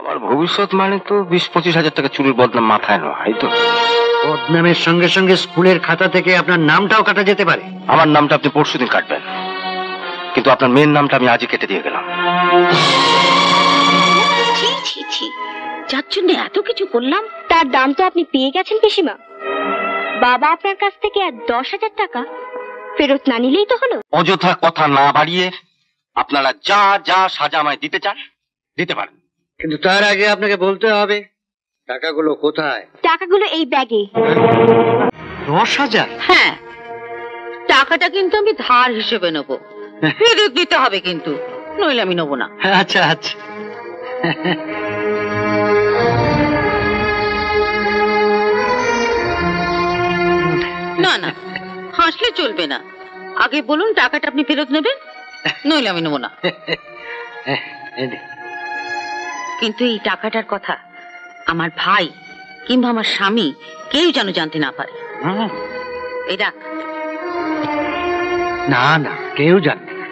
আমার ভবিষ্যৎ মানে তো 20-25 হাজার টাকা চুরির বদনাম মাথায় নয়, এই তো। বদনামের সঙ্গে সঙ্গে স্কুলের খাতা থেকে আপনার নামটাও কাটা যেতে পারে। আমার নামটা আপনি পরশুদিন কাটবেন, কিন্তু আপনার মেয়ের নামটা আমি আজই কেটে দিয়ে গেলাম। যার জন্য এত কিছু করলাম তার দাম তো আপনি পেয়ে গেছেন পিসিমা। বাবা আপনার কাছ থেকে 10,000 টাকা ফেরত না নিলেই তো হলো। অযথা কথা না বাড়িয়ে আপনারা যা যা সাজা আমায় দিতে চান দিতে পারেন, কিন্তু তার আগে আপনাকে বলতে হবে টাকাগুলো কোথায়। টাকাগুলো এই ব্যাগে। 10,000? হ্যাঁ, টাকাটা কিন্তু আমি ধার হিসেবে নেবো, ফেরত দিতে হবে কিন্তু, নইলে আমি নেবো না। আচ্ছা আচ্ছা। না না, হাসলে চলবে না। আগে বলুন টাকাটা আপনি ফেরত নেবেন, নইলে আমি নেবো না। কিন্তু এই টাকাটার কথা আমার ভাই কিংবা আমার স্বামী কেউ যেন জানতে না পারে। এই রাখ। না না, কেউ জানবে না।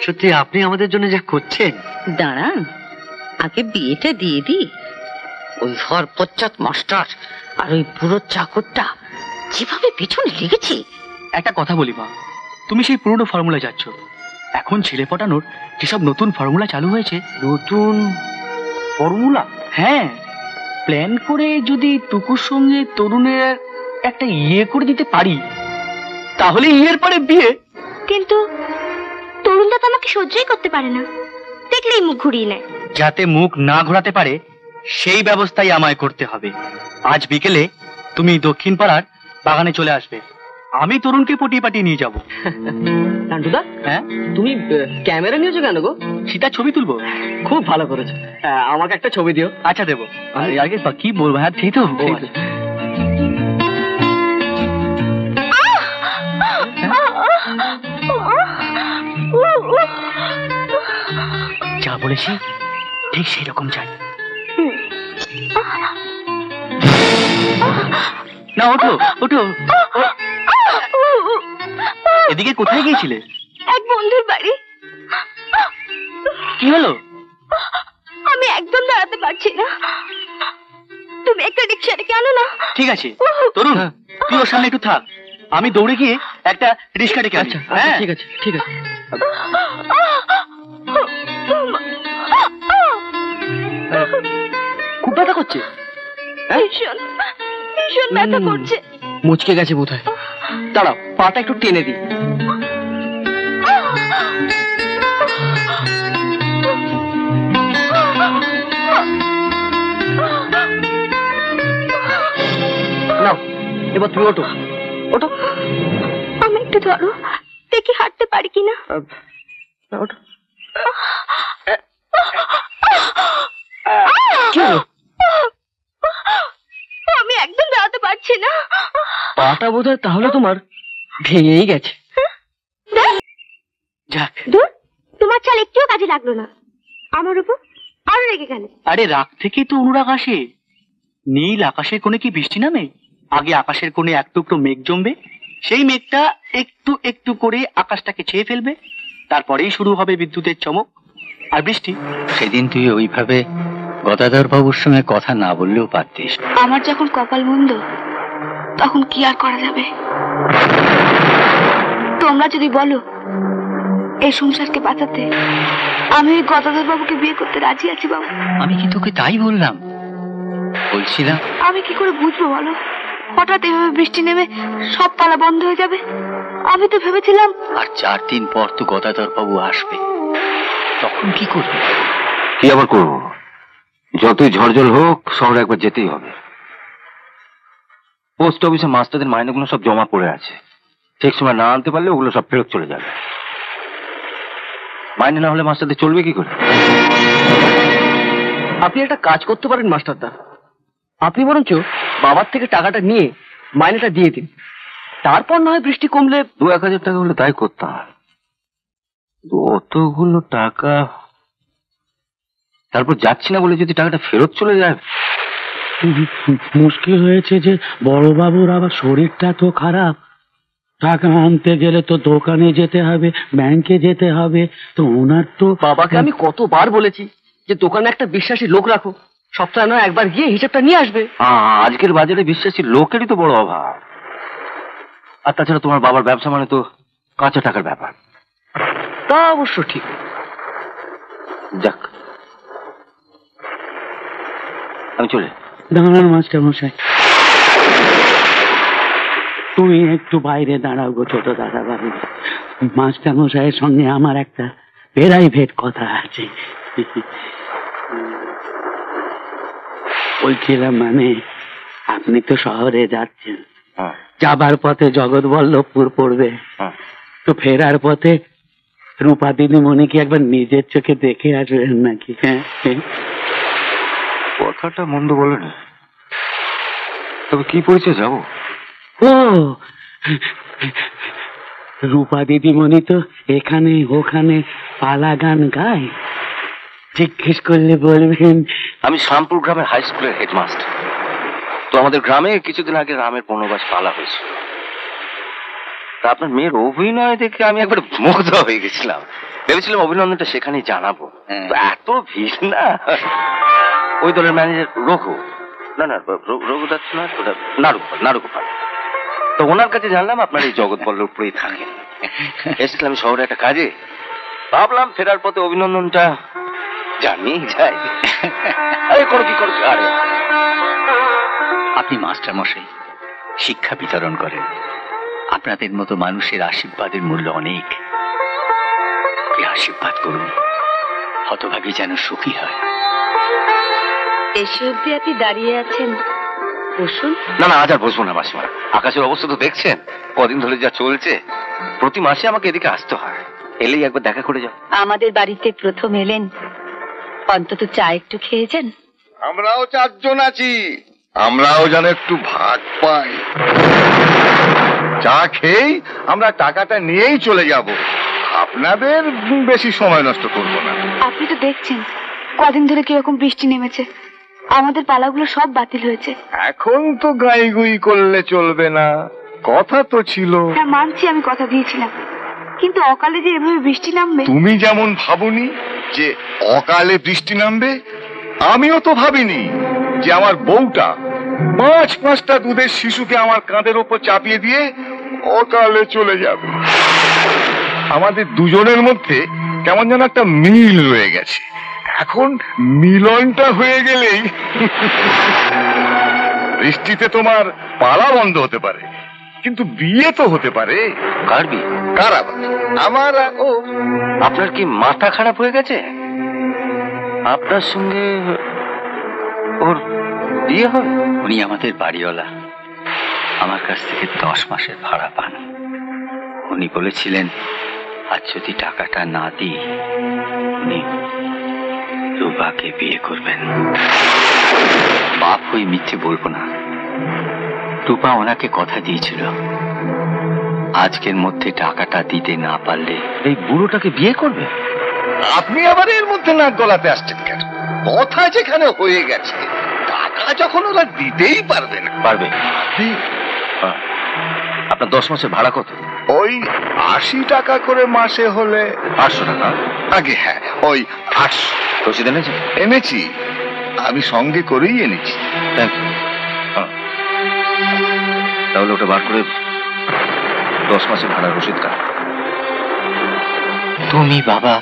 সত্যি আপনি আমাদের জন্য যা করছেন। দাঁড়ান, আগে বিয়েটা দিয়ে দি। ওই হরপচ্চাত মাস্টার আর ওই পুরো চাকরটা যেভাবে পিছনে লেগেছে। একটা কথা বলি মা, তুমি সেই পুরনো ফর্মুলা যাচ্ছ। এখন ছেলে পটানোর যেসব নতুন ফর্মুলা চালু হয়েছে। নতুন ফর্মুলা? হ্যাঁ, প্ল্যান করে যদি টুকুর সঙ্গে তরুণের একটা করে দিতে পারি, তাহলে এর পরে বিয়ে। কিন্তু তরুণদা তো আমাকে সহ্যই করতে পারে না, দেখলেই মুখ ঘুরিয়ে নেয়। যাতে মুখ না ঘোরাতে পারে সেই ব্যবস্থাই আমায় করতে হবে। আজ বিকেলে তুমি দক্ষিণ পাড়ার বাগানে চলে আসবে, আমি তরুণকে পটিয়ে পাটিয়ে নিয়ে যাবো। নান্টুদা, হ্যাঁ তুমি ক্যামেরা নিয়েছো কেন গো? সেটা ছবি তুলবো। খুব ভালো করেছো, আমাকে একটা ছবি দিও। আচ্ছা দেবো। আগে কি বলবো? হ্যাঁ ঠিক তো। যা বলেছি ঠিক সেই রকম চাই। না ওঠো ওঠো। এদিকে কোথায় গিয়েছিলে? এক বন্ধুর বাড়ি। কি হলো? আমি একদম দাঁড়াতে পারছি না, তুমি একটা রিক্সা ডেকে আনো না। ঠিক আছে তরুণ, তুই ওর সামনে একটু থাক, আমি দৌড়ে গিয়ে একটা রিক্সা ডেকে আনছি। হ্যাঁ ঠিক আছে ঠিক আছে। খুব ব্যথা করছে? ভীষণ ভীষণ ব্যথা করছে। মুচকে গেছে বোধহয়। দাঁড়াও, পাটা একটু টেনে দিই। নাও, এবার তুমি ওঠো ওঠো। আমি একটু ধরো, দেখি হাঁটতে পারি কিনা। ওঠো। আমি একদম দাঁড়াতে পারছি না। পাটা বোধহয় তাহলে তোমার ভেঙেই গেছে। যাক, দূর, তোমার চাল একটুও কাজে লাগলো না, আমার উপর আরো রেগে গেল। আরে রাগ থেকে তো অনুরাগ আসে। নীল আকাশের কোণে কি বৃষ্টি নামে? আগে আকাশের কোণে এক টুকরো মেঘ জমবে, সেই মেঘটা একটু একটু করে আকাশটাকে ছেয়ে ফেলবে, তারপরেই শুরু হবে বিদ্যুতের চমক আর বৃষ্টি। সেদিন তুই ওইভাবে গদাধর বাবুর সঙ্গে কথা না বললেও পারতিস। আমার যখন কপাল মন্দ তখন কি আর করা যাবে। তোমরা যদি বলো এই সংসারকে বাঁচাতে, আমি ওই গদাধর বাবুকে বিয়ে করতে রাজি আছি বাবু। আমি কি তোকে তাই বললাম? বলছিলাম আমি কি করে বুঝবো বলো, হঠাৎ এভাবে বৃষ্টি নেমে সব তালা বন্ধ হয়ে যাবে। আমি তো ভেবেছিলাম আর 4 দিন পর তো গদাধর বাবু আসবে, তখন কি করবে? কি আবার করবো? যতই ঝড়জল হোক শহরে একবার যেতেই হবে। পোস্ট অফিসে মাস্টারদের মাইনেগুলো সব জমা পড়ে আছে, ঠিক সময় না আনতে পারলে ওগুলো সব ফেরত চলে যাবে। মাইনে না হলে মাস্টারদের চলবে কি করে? আপনি একটা কাজ করতে পারেন মাস্টারদা, আপনি বরঞ্চ বাবার থেকে টাকাটা নিয়ে মাইনেটা দিয়ে দিন, তারপর না হয় বৃষ্টি কমলে 2-1 হাজার টাকা হলে তাই করতাম। অতগুলো টাকা তারপর যাচ্ছি না বলে যদি টাকাটা ফেরত চলে যায়। মুশকিল হয়েছে যে বড়বাবুর আবার শরীরটা তো খারাপ, টাকা আনতে গেলে তো দোকানে যেতে হবে, ব্যাংকে যেতে হবে, তো ওনার তো। বাবাকে আমি কতবার বলেছি যে দোকানে একটা বিশ্বাসী লোক রাখো, সপ্তাহে নয় একবার গিয়ে হিসাবটা নিয়ে আসবে। আজকের বাজারে বিশ্বাসী লোকেরই তো বড় অভাব। আর তাছাড়া তোমার বাবার ব্যবসা মানে তো কাঁচা টাকার ব্যাপার। তা অবশ্য ঠিক। যাক, আমি চলে। দাঁড়ান মাস্টার মশাই, তুমি একটু বাইরে দাঁড়াও গো ছোট দাদা বাবু। মাস্টার মশাইয়ের সঙ্গে আমার একটা প্রাইভেট কথা আছে। বলছিলাম মানে আপনি তো শহরে যাচ্ছেন, যাবার পথে জগৎবল্লভপুর পড়বে, তো ফেরার পথে রূপা দিদিমণি কি একবার নিজের চোখে দেখে আসবেন নাকি? হ্যাঁ, কথাটা মন্দ বলে না, তবে কি পরিচয় যাবো? ও রূপা দিদিমণি তো এখানে ওখানে পালা গান গায়, জিজ্ঞেস করলে বলবেন আমি শ্যামপুর গ্রামের হাই স্কুলের হেডমাস্টার। তো আমাদের গ্রামে কিছুদিন আগে রামের বনবাস পালা হয়েছে। তা আপনার মেয়ের অভিনয় দেখে আমি একবার মুগ্ধ হয়ে গেছিলাম। ভেবেছিলাম অভিনন্দনটা সেখানেই জানাবো। তো এত ভিড় না। ওই দলের ম্যানেজার রঘু, না রঘুদাস না, নারুগোপাল। তো ওনার কাছে জানলাম আপনার এই জগৎবল্লভপুরেই থাকেন। এসেছিলাম শহরে একটা কাজে, ভাবলাম ফেরার পথে অভিনন্দনটা জানিয়ে যাই। আরে করো কি করো। আরে আপনি মাস্টার মশাই, শিক্ষা বিতরণ করেন। আপনাদের মতো মানুষের আশীর্বাদের মূল্য অনেক। আশীর্বাদ করুন, হতভাগী যেন সুখী হয়। এসে অব্দি আপনি দাঁড়িয়ে আছেন, বসুন। না আজ আর বসবো না মাসিমা। আকাশের অবস্থা তো দেখছেন, কদিন ধরে যা চলছে। প্রতি মাসে আমাকে এদিকে আসতে হয়, এলেই একবার দেখা করে যাও। আমাদের বাড়িতে প্রথম এলেন, অন্তত চা একটু খেয়েছেন? আমরাও 4 জন আছি, আমরাও যেন একটু ভাগ পাই। চা খেয়েই আমরা টাকাটা নিয়েই চলে যাব, আপনাদের বেশি সময় নষ্ট করব না। আপনি তো দেখছেন কদিন ধরে কিরকম বৃষ্টি নেমেছে, আমাদের পালাগুলো সব বাতিল হয়েছে। এখন তো গাইগুই করলে চলবে না, কথা তো ছিল। হ্যাঁ মানছি, আমি কথা দিয়েছিলাম, কিন্তু অকালে যে এভাবে বৃষ্টি নামবে। তুমি যেমন ভাবনি যে অকালে বৃষ্টি নামবে, আমিও তো ভাবিনি যে আমার বউটা 5-5টা দুধের শিশুকে আমার কাঁধের ওপর চাপিয়ে দিয়ে অকালে চলে যাবে। আমাদের দুজনের মধ্যে কেমন যেন একটা মিল রয়ে গেছে। এখন মিলনটা হয়ে গেলেই বৃষ্টিতে তোমার পালা বন্ধ হতে পারে, কিন্তু বিয়ে তো হতে পারে। কার বিয়ে? কার আবার? আমার। ও আপনার কি মাথা খারাপ হয়ে গেছে? আপনার সঙ্গে ওর বিয়ে হবে? উনি আমাদের বাড়িওয়ালা, আমার কাছ থেকে 10 মাসের ভাড়া পান। উনি বলেছিলেন আজ যদি টাকাটা না দিই উনি রূপাকে বিয়ে করবেন। বাপ হয়ে মিথ্যে বলবো না, রূপা ওনাকে কথা দিয়েছিল আজকের মধ্যে টাকাটা দিতে না পারলে এই বুড়োটাকে বিয়ে করবে। আপনি আবার এর মধ্যে নাক গলাতে আসছেন কেন? কথা যেখানে হয়ে গেছে, টাকা যখন ওরা দিতেই পারবে না। পারবে? হ্যাঁ। আপনার 10 মাসের ভাড়া কত? ওই 80 টাকা করে মাসে হলে। 800 টাকা? আগে হ্যাঁ, ওই 800। রসিদ এনেছেন? এনেছি, আমি সঙ্গে করেই এনেছি। Thank you. তাহলে ওটা বার করে 10 মাসের ভাড়া রসিদ কাট। তুমি বাবা,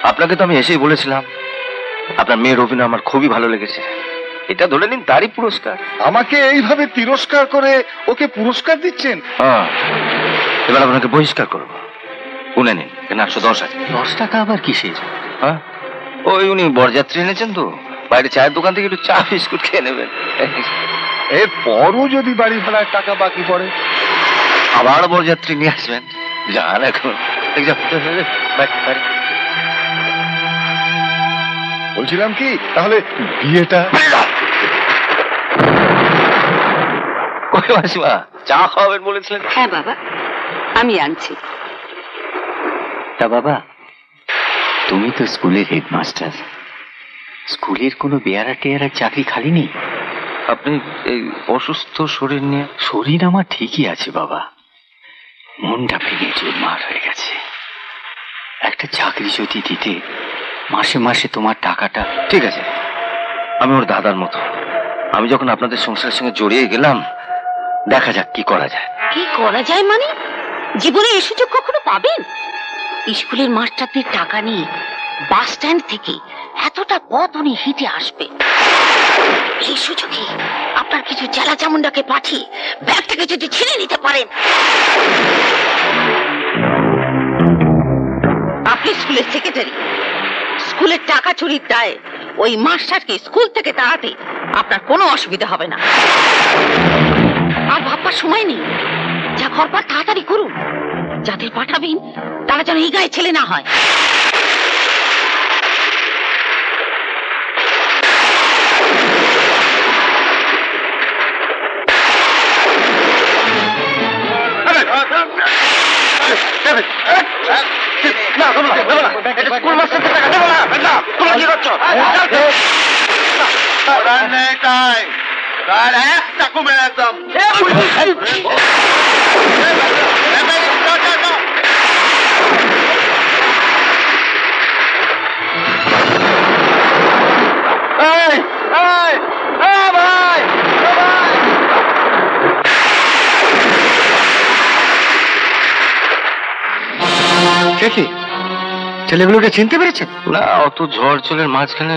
আপনাকে তো আমি এসেই বলেছিলাম আপনার মেয়ের অভিনয় আমার খুবই ভালো লেগেছে, এটা ধরে নিন তারই পুরস্কার। আমাকে এইভাবে তিরস্কার করে ওকে পুরস্কার দিচ্ছেন? হ্যাঁ, এবার আপনাকে বহিষ্কার করবো। গুনে নিন, 810 আছে। 10 টাকা আবার কিসের? হ্যাঁ, ওই উনি বরযাত্রী এনেছেন তো, বাইরে চায়ের দোকান থেকে একটু চা বিস্কুট খেয়ে নেবেন। এরপরও যদি বাড়ি ভাড়ার টাকা বাকি পড়ে, আবার বরযাত্রী নিয়ে আসবেন। যান এখন। বলছিলাম কি, তাহলে বিয়েটা? কই মাসিমা, চা খাওয়াবেন বলেছিলেন? হ্যাঁ বাবা, আমি আনছি। তা বাবা, তুমি তো স্কুলের হেডমাস্টার, স্কুলের কোনো বেয়ারা টেয়ারার চাকরি খালি নেই? আপনি এই অসুস্থ শরীর নিয়ে? শরীর আমার ঠিকই আছে বাবা, মনটা ভেঙে চুরমার হয়ে গেছে। একটা চাকরি যদি দিতে মাসে মাসে তোমার টাকাটা। ঠিক আছে, আমি ওর দাদার মতো। আমি যখন আপনাদের সংসারের সঙ্গে জড়িয়ে গেলাম, দেখা যাক কি করা যায়। কি করা যায় মানে? জীবনে এই সুযোগ কখনো পাবেন? স্কুলের মাস্টারদের টাকা নিয়ে বাস স্ট্যান্ড থেকে এতটা পথ উনি হেঁটে আসবে, এই সুযোগে আপনার কিছু চেলা চামুন্ডাকে পাঠিয়ে ব্যাগ থেকে যদি ছিনে নিতে পারেন। আপনি স্কুলের সেক্রেটারি, স্কুলের টাকা চুরির দায়ে ওই মাস্টারকে স্কুল থেকে তাড়াতে আপনার কোনো অসুবিধা হবে না। আর ভাববার সময় নেই, যা করবার তাড়াতাড়ি করুন। যাদের পাঠাবেন তারা যেন এই গায়ে ছেলে না হয়। ছেলেগুলোকে চিনতে পেরেছেন? না, অত ঝড় জলের মাঝখানে।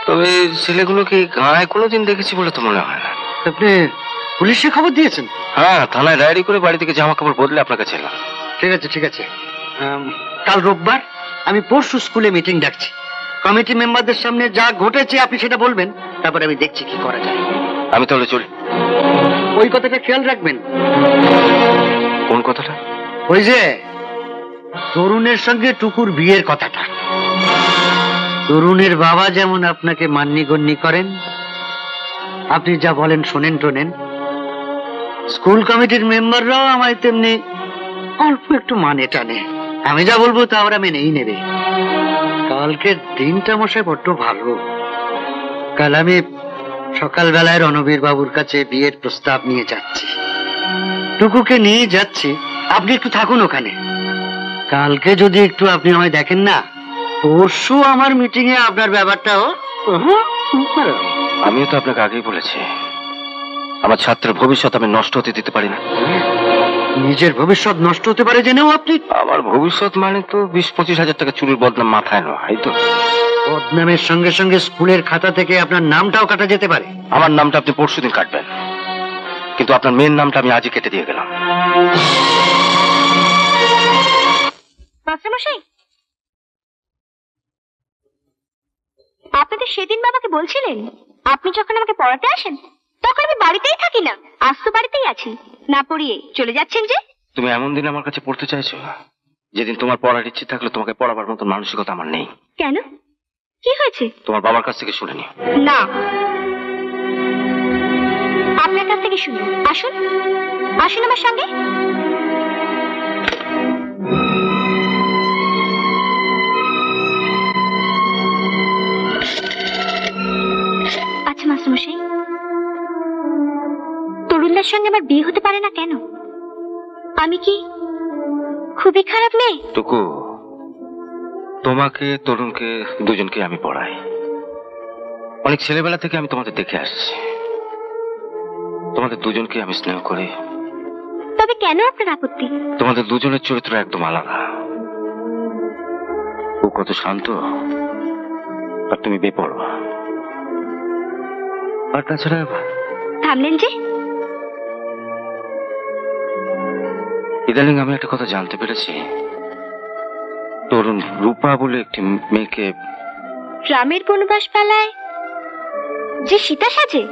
তবে ছেলেগুলোকে গায়ে কোনোদিন দেখেছি বলে তো মনে হয় না। আপনি পুলিশে খবর দিয়েছেন? হ্যাঁ, থানায় ডায়েরি করে বাড়ি থেকে জামা কাপড় বদলে আপনার কাছে এলাম। ঠিক আছে ঠিক আছে, কাল রোববার আমি পরশু স্কুলে মিটিং ডাকছি। কমিটি মেম্বারদের সামনে যা ঘটেছে আপনি সেটা বলবেন, তারপরে আমি দেখছি কি করা যায়। আমি তাহলে চলি। ওই কথাটা খেয়াল রাখবেন। কোন কথাটা? ওই যে তরুণের সঙ্গে টুকুর বিয়ের কথাটা। তরুণের বাবা যেমন আপনাকে মান্যগণ্য করেন, আপনি যা বলেন শোনেন টোনেন, স্কুল কমিটির মেম্বাররাও আমায় তেমনি অল্প একটু মানে টানে। আমি যা বলবো তা ওরা মেনেই নেবে। কালকের দিনটা মশাই বড্ড ভালো। কাল আমি সকালবেলায় রণবীর বাবুর কাছে বিয়ের প্রস্তাব নিয়ে যাচ্ছি। টুকুকে নিয়ে যাচ্ছি, আপনি একটু থাকুন ওখানে। কালকে যদি একটু আপনি আমায় দেখেন না, পরশু আমার মিটিং এ আপনার ব্যাপারটাও। আমিও তো আপনাকে আগেই বলেছি, আমার ছাত্রের ভবিষ্যৎ আমি নষ্ট হতে দিতে পারি না। নিজের ভবিষ্যৎ নষ্ট হতে পারে জেনেও আপনি? আমার ভবিষ্যৎ মানে তো 20-25 হাজার টাকা চুরির বদনাম মাথায় নয়। এই তো বদনামের সঙ্গে সঙ্গে স্কুলের খাতা থেকে আপনার নামটাও কাটা যেতে পারে। আমার নামটা আপনি পরশুদিন কাটবেন, কিন্তু আপনার মেয়ের নামটা আমি আজই কেটে দিয়ে গেলাম। মাস্টারমশাই, আপনি তো সেদিন বাবাকে বলছিলেন আপনি যখন আমাকে পড়াতে আসেন তখন আমি বাড়িতেই থাকি না। আজ তো বাড়িতেই আছি, না পড়িয়ে চলে যাচ্ছেন যে। তুমি এমন দিন আমার কাছে পড়তে চাইছো যেদিন তোমার পড়ার ইচ্ছে থাকলে তোমাকে পড়াবার মতো মানসিকতা আমার নেই। কেন, কি হয়েছে? তোমার বাবার কাছ থেকে শুনে নিও। না, আপনার কাছ থেকে শুনুন। আসুন আসুন আমার সঙ্গে। আচ্ছা মাস্টারমশাই, তরুণদার সঙ্গে আমার বিয়ে হতে পারে না কেন? আমি কি খুবই খারাপ মেয়ে? টুকু, তোমাকে তরুণকে দুজনকে আমি পড়াই। অনেক ছেলেবেলা থেকে আমি তোমাদের দেখে আসছি। তোমাদের দুজনকে আমি স্নেহ করি। তবে কেন আপনার আপত্তি? তোমাদের দুজনের চরিত্র একদম আলাদা। ও কত শান্ত আর তুমি বেপরোয়া। আর তাছাড়া থামলেন যে? ইদানিং আমি একটা কথা জানতে পেরেছি, তরুণ রূপা বলে একটি মেয়েকে গ্রামের বনবাস পালায় যে সীতা সাজে।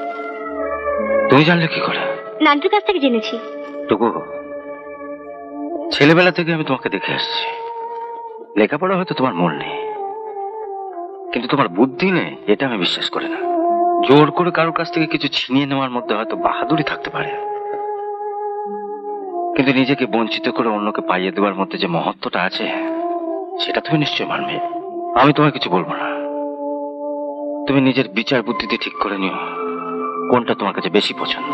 তুমি জানলে কি করে? নান্টুর কাছ থেকে জেনেছি। টুকু, ছেলেবেলা থেকে আমি তোমাকে দেখে আসছি। লেখাপড়া হয়তো তোমার মন নেই, কিন্তু তোমার বুদ্ধি নেই এটা আমি বিশ্বাস করি না। জোর করে কারোর কাছ থেকে কিছু ছিনিয়ে নেওয়ার মধ্যে হয়তো বাহাদুরি থাকতে পারে, কিন্তু নিজেকে বঞ্চিত করে অন্যকে পাইয়ে দেওয়ার মধ্যে যে মহত্বটা আছে সেটা তুমি নিশ্চয় মানবে। আমি তোমায় কিছু বলবো না, তুমি নিজের বিচার বুদ্ধিতে ঠিক করে নিও কোনটা তোমার কাছে বেশি পছন্দ।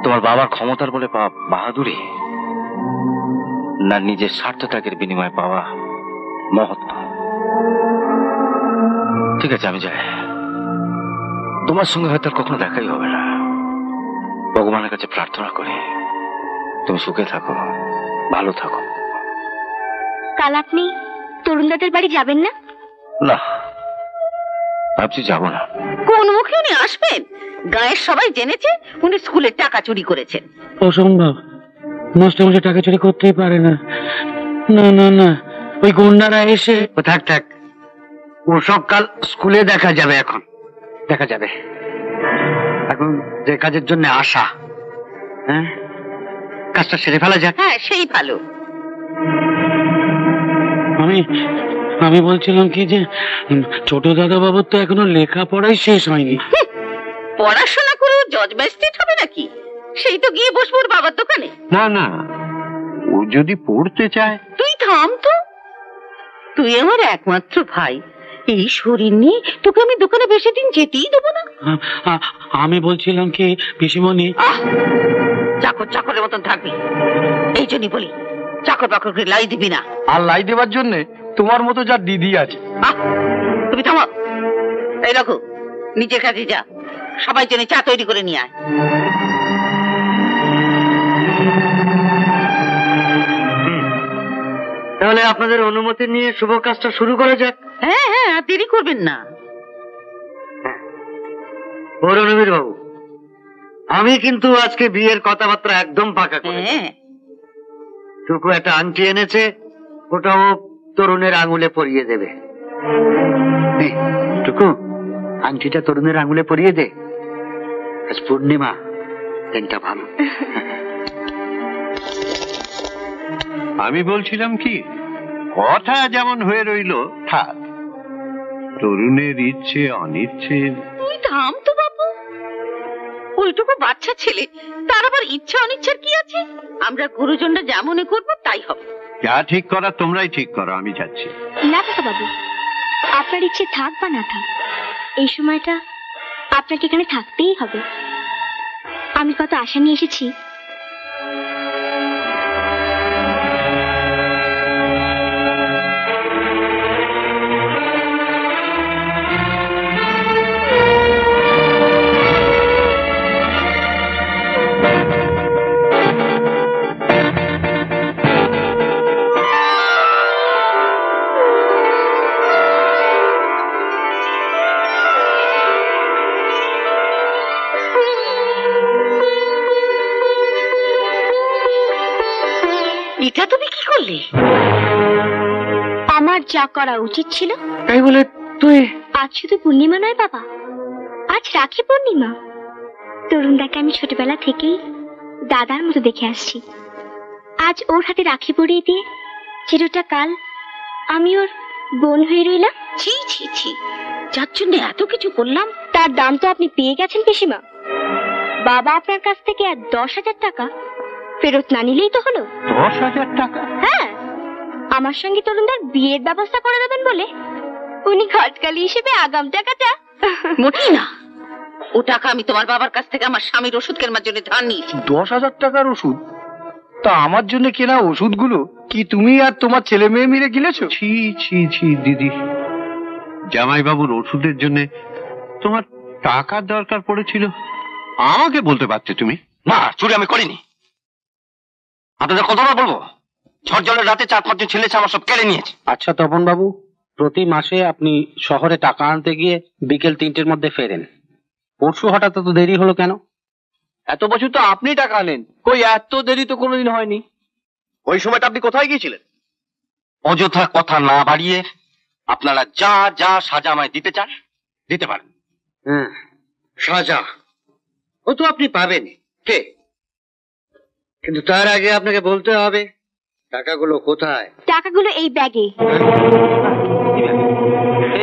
তোমার বাবার ক্ষমতার বলে পাওয়া বাহাদুরি, না নিজের স্বার্থ ত্যাগের বিনিময়ে পাওয়া মহত্ব। ঠিক আছে, আমি যাই। তোমার সঙ্গে হয়তো আর কখনো দেখাই হবে না। ভগবানের কাছে প্রার্থনা করি তুমি সুখে থাকো, ভালো থাকো। কাল আপনি তরুণদাদের বাড়ি যাবেন না? না, ভাবছি যাবো না। কোন মুখে উনি আসবেন? গায়ের সবাই জেনেছে উনি স্কুলের টাকা চুরি করেছেন। অসম্ভব, মাস্টারমশাই টাকা চুরি করতেই পারে না। না না না, ওই গুন্ডারা এসে। থাক থাক, ওসব কাল স্কুলে দেখা যাবে, এখন দেখা যাবে। এখন যে কাজের জন্য আসা, হ্যাঁ, কাজটা সেরে ফেলা যাক। হ্যাঁ, সেই ভালো। আমি বলছিলাম কি যে ছোট দাদা বাবুর তো এখনো লেখাপড়াই শেষ হয়নি। পড়াশোনা করেও জজ ম্যাজিস্ট্রেট হবে নাকি? সেই তো গিয়ে বসবো ওর বাবার দোকানে। না না, ও যদি পড়তে চায়। তুই থাম তো, তুই আমার একমাত্র ভাই। এই শরীর নিয়ে তোকে আমি দোকানে বেশি দিন যেতেই দেবো না। আমি বলছিলাম কি পিসিমণি, চাকর চাকরের মতন থাকবি, এই জন্যই বলি চাকর বাকরকে লাই দিবি না। আর লাই দেবার জন্য তোমার মতো যা দিদি আছে। তুমি থামো। এই রাখো, নিজের কাছে যা, সবাই জন্য চা তৈরি করে নিয়ে আয়। তাহলে আপনাদের অনুমতি নিয়ে শুভ কাজটা শুরু করা যাক। হ্যাঁ হ্যাঁ, আর দেরি করবেন না। রণবীর বাবু, আমি কিন্তু আজকে বিয়ের কথাবার্তা একদম পাকা করে। টুকু একটা আংটি এনেছে, ওটাও তরুণের আঙুলে পরিয়ে দেবে। টুকু, আংটিটা তরুণের আঙুলে পরিয়ে দে। আজ পূর্ণিমা, দিনটা ভালো। আমি বলছিলাম কি, কথা যেমন হয়ে রইল থাক। তরুণের ইচ্ছে অনিচ্ছে। তুই থাম তো বাবু, ওইটুকু বাচ্চা ছেলে, তার আবার ইচ্ছা অনিচ্ছার কি আছে? আমরা গুরুজনরা যা মনে করবো তাই হবে। যা ঠিক করা তোমরাই ঠিক করো, আমি যাচ্ছি। না কাকা বাবু, আপনার ইচ্ছে থাক বা না থাক, এই সময়টা আপনাকে এখানে থাকতেই হবে। আমি কত আশা নিয়ে এসেছি। এটা তুমি কি করলে? আমার যা করা উচিত ছিল। তাই বলে তুই? আজ শুধু পূর্ণিমা নয় বাবা, আজ রাখি পূর্ণিমা। তরুণদাকে আমি ছোটবেলা থেকেই দাদার মতো দেখে আসছি। আজ ওর হাতে রাখি পরিয়ে দিয়ে চিরটা কাল আমি ওর বোন হয়ে রইলাম। ছি ছি ছি, যার জন্য এত কিছু করলাম, তার দাম তো আপনি পেয়ে গেছেন পিসিমা। বাবা আপনার কাছ থেকে 10,000 টাকা ফেরত না নিলেই তো হলো। 10,000 টাকা? হ্যাঁ, আমার সঙ্গে তরুণদার বিয়ের ব্যবস্থা করে দেবেন বলে উনি ঘটকালি হিসেবে আগাম টাকাটা। মোটেই না, ও টাকা আমি তোমার বাবার কাছ থেকে আমার স্বামীর ওষুধ কেনার জন্য ধার নিয়েছি। 10,000 টাকার ওষুধ? তা আমার জন্য কেনা ওষুধগুলো কি তুমি আর তোমার ছেলে মেয়ে মিলে গিলেছো? ছি ছি ছি দিদি, জামাইবাবুর ওষুধের জন্য তোমার টাকার দরকার পড়েছিল, আমাকে বলতে পারতে তুমি। না, চুরি আমি করিনি। আপনাদের কতবার বলবো, ঝড় জলের রাতে 4-5 জন ছেলে আমার সব কেড়ে নিয়েছে। আচ্ছা তপন বাবু, প্রতি মাসে আপনি শহরে টাকা আনতে গিয়ে বিকেল 3টের মধ্যে ফেরেন। পরশু হঠাৎ এত দেরি হলো কেন? এত বছর তো আপনি টাকা আনেন, কই এত দেরি তো কোনোদিন হয়নি। ওই সময়টা আপনি কোথায় গিয়েছিলেন? অযথা কথা না বাড়িয়ে আপনারা যা যা সাজা আমায় দিতে চান দিতে পারেন। হ্যাঁ, সাজা ও তো আপনি পাবেন, কে? কিন্তু তার আগে আপনাকে বলতে হবে টাকাগুলো কোথায়। টাকাগুলো এই ব্যাগে।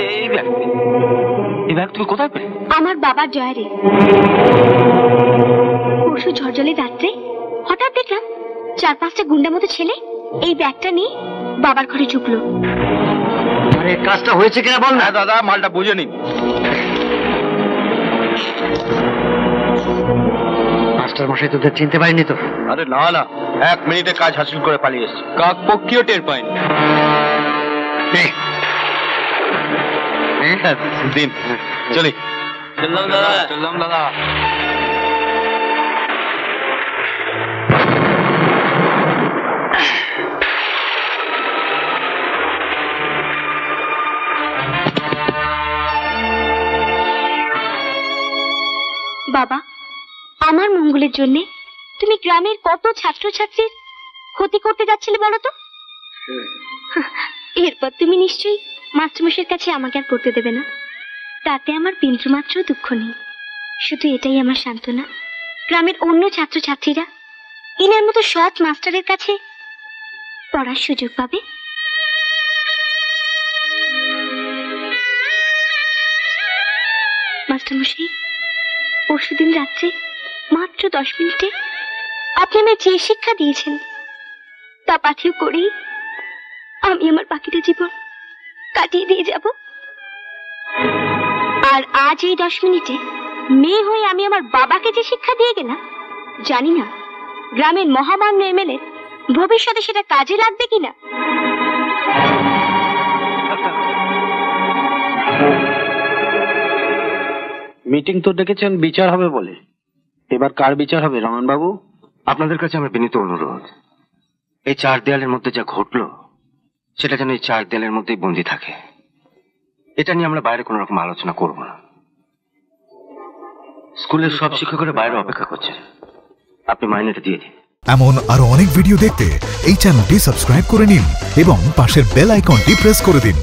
এই ব্যাগ তুমি কোথায় পেলে? আমার বাবার জয়ারে। পরশু ঝড়জলের রাত্রে হঠাৎ দেখলাম 4-5টা গুন্ডা মতো ছেলে এই ব্যাগটা নিয়ে বাবার ঘরে ঢুকলো। আরে কাজটা হয়েছে কিনা বল না। দাদা, মালটা বুঝে নিন। মাস্টার মশাই তোদের চিনতে পারিনি তো? আরে না না, 1 মিনিটে কাজ হাসিল করে পালিয়ে এসেছি। কাক পক্ষীও টের পাইনি। দিন চলি। চললাম দাদা। বাবা, আমার মঙ্গলের জন্য তুমি গ্রামের কত ছাত্রছাত্রীর ক্ষতি করতে যাচ্ছিলে বলো তো? এরপর তুমি নিশ্চয়ই মাস্টারমশাইয়ের কাছে আমাকে আর পড়তে দেবে না। তাতে আমার বিন্দুমাত্র দুঃখ নেই। শুধু এটাই আমার সান্ত্বনা, গ্রামের অন্য ছাত্রছাত্রীরা ইনার মতো সৎ মাস্টারের কাছে পড়ার সুযোগ পাবে। মাস্টারমশাই, পরশুদিন রাত্রে মাত্র 10 মিনিটে আপনি আমায় যে শিক্ষা দিয়েছেন তা পাথেয় করেই আমি আমার বাকিটা জীবন কাটিয়ে দিয়ে যাব। আর আজ এই 10 মিনিটে মেয়ে হয়ে আমি আমার বাবাকে যে শিক্ষা দিয়ে গেলাম, জানি না গ্রামের মহামান্য এমএলএ ভবিষ্যতে সেটা কাজে লাগবে কিনা। মিটিং তো ডেকেছেন বিচার হবে বলে, এবার কার বিচার হবে রমন বাবু? আপনাদের কাছে আমার বিনীত অনুরোধ, এই 4 দেয়ালের মধ্যে যা ঘটলো সেটা যেন এই 4 দেয়ালের মধ্যেই বন্দী থাকে। এটা নিয়ে আমরা বাইরে কোনো রকম আলোচনা করব না। স্কুলের সব শিক্ষকরা বাইরে অপেক্ষা করছে, আপনি মাইনেটা দিয়ে দিন। এমন আরো অনেক ভিডিও দেখতে এই চ্যানেলটি সাবস্ক্রাইব করে নিন এবং পাশের বেল আইকনটি প্রেস করে দিন।